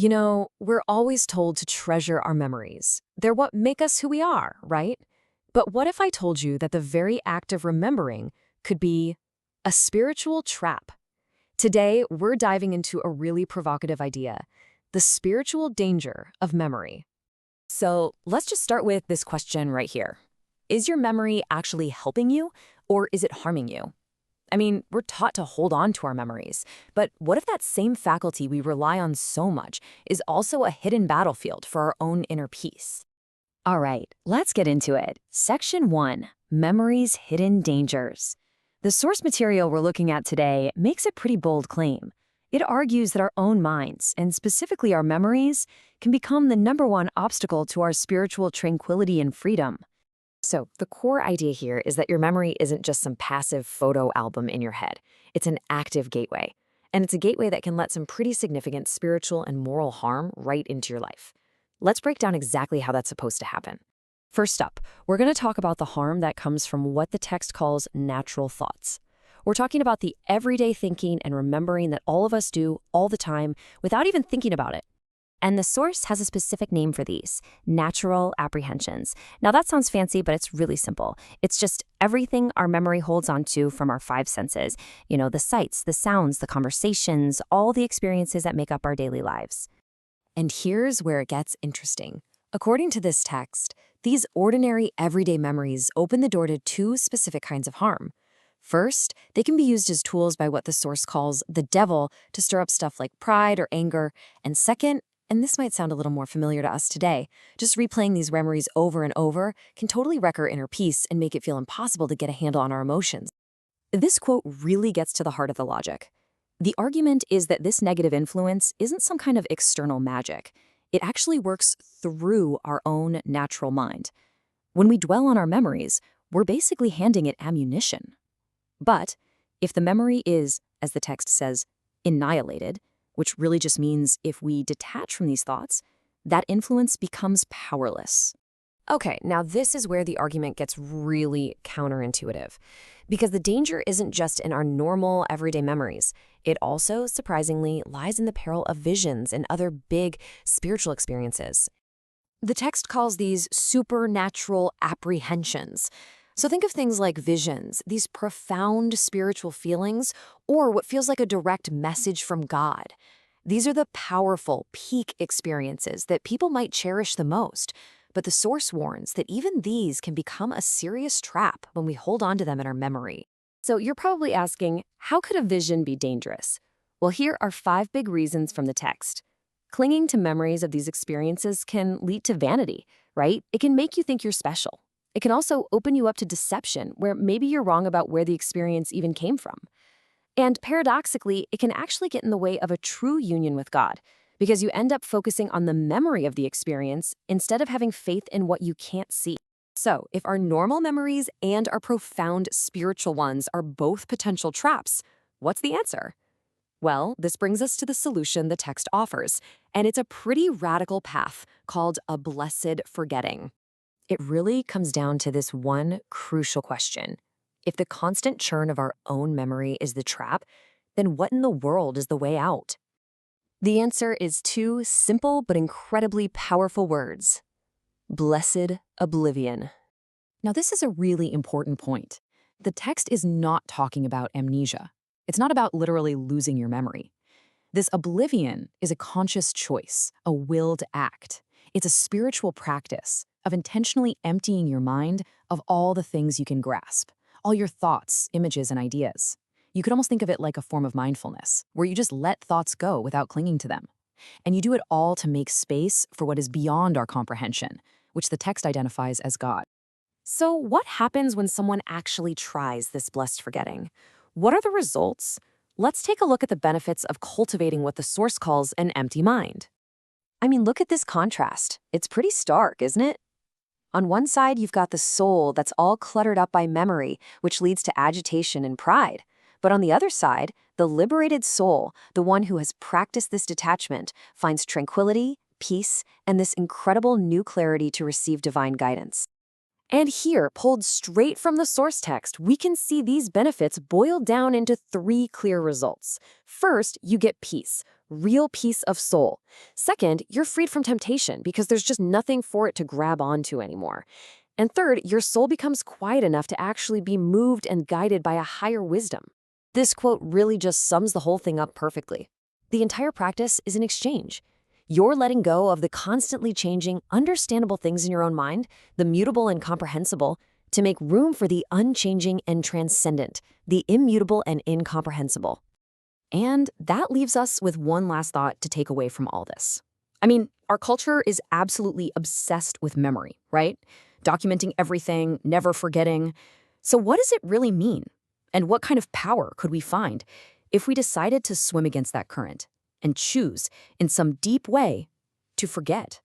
We're always told to treasure our memories. They're what make us who we are, right? But what if I told you that the very act of remembering could be a spiritual trap? Today, we're diving into a really provocative idea, the spiritual danger of memory. So let's just start with this question right here. Is your memory actually helping you, or is it harming you? I mean, we're taught to hold on to our memories, but what if that same faculty we rely on so much is also a hidden battlefield for our own inner peace? All right, let's get into it. Section 1, Memory's Hidden Dangers. The source material we're looking at today makes a pretty bold claim. It argues that our own minds, and specifically our memories, can become the #1 obstacle to our spiritual tranquility and freedom. So, the core idea here is that your memory isn't just some passive photo album in your head. It's an active gateway. And it's a gateway that can let some pretty significant spiritual and moral harm right into your life. Let's break down exactly how that's supposed to happen. First up, we're going to talk about the harm that comes from what the text calls natural thoughts. We're talking about the everyday thinking and remembering that all of us do all the time without even thinking about it. And the source has a specific name for these, natural apprehensions. Now that sounds fancy, but it's really simple. It's just everything our memory holds on to from our 5 senses. The sights, the sounds, the conversations, all the experiences that make up our daily lives. And here's where it gets interesting. According to this text, these ordinary everyday memories open the door to 2 specific kinds of harm. First, they can be used as tools by what the source calls the devil to stir up stuff like pride or anger. And second, and this might sound a little more familiar to us today, just replaying these memories over and over can totally wreck our inner peace and make it feel impossible to get a handle on our emotions. This quote really gets to the heart of the logic. The argument is that this negative influence isn't some kind of external magic. It actually works through our own natural mind. When we dwell on our memories, we're basically handing it ammunition. But if the memory is, as the text says, annihilated, which really just means if we detach from these thoughts, that influence becomes powerless. Okay, now this is where the argument gets really counterintuitive, because the danger isn't just in our normal everyday memories. It also, surprisingly, lies in the peril of visions and other big spiritual experiences. The text calls these supernatural apprehensions. So think of things like visions, these profound spiritual feelings, or what feels like a direct message from God. These are the powerful, peak experiences that people might cherish the most. But the source warns that even these can become a serious trap when we hold on to them in our memory. So you're probably asking, how could a vision be dangerous? Well, here are 5 big reasons from the text. Clinging to memories of these experiences can lead to vanity, right? It can make you think you're special. It can also open you up to deception, where maybe you're wrong about where the experience even came from. And paradoxically, it can actually get in the way of a true union with God, because you end up focusing on the memory of the experience instead of having faith in what you can't see. So, if our normal memories and our profound spiritual ones are both potential traps, what's the answer? Well, this brings us to the solution the text offers, and it's a pretty radical path called a blessed forgetting. It really comes down to this one crucial question. If the constant churn of our own memory is the trap, then what in the world is the way out? The answer is 2 simple but incredibly powerful words. Blessed oblivion. Now, this is a really important point. The text is not talking about amnesia. It's not about literally losing your memory. This oblivion is a conscious choice, a willed act. It's a spiritual practice of intentionally emptying your mind of all the things you can grasp, all your thoughts, images, and ideas. You could almost think of it like a form of mindfulness, where you just let thoughts go without clinging to them. And you do it all to make space for what is beyond our comprehension, which the text identifies as God. So what happens when someone actually tries this blessed forgetting? What are the results? Let's take a look at the benefits of cultivating what the source calls an empty mind. I mean, look at this contrast. It's pretty stark, isn't it? On one side, you've got the soul that's all cluttered up by memory, which leads to agitation and pride. But on the other side, the liberated soul, the one who has practiced this detachment, finds tranquility, peace, and this incredible new clarity to receive divine guidance. And here, pulled straight from the source text, we can see these benefits boiled down into 3 clear results. First, you get peace, real peace of soul. Second, you're freed from temptation because there's just nothing for it to grab onto anymore. And third, your soul becomes quiet enough to actually be moved and guided by a higher wisdom. This quote really just sums the whole thing up perfectly. The entire practice is an exchange. You're letting go of the constantly changing, understandable things in your own mind, the mutable and comprehensible, to make room for the unchanging and transcendent, the immutable and incomprehensible. And that leaves us with one last thought to take away from all this. I mean, our culture is absolutely obsessed with memory, right? Documenting everything, never forgetting. So what does it really mean? And what kind of power could we find if we decided to swim against that current and choose, in some deep way, to forget?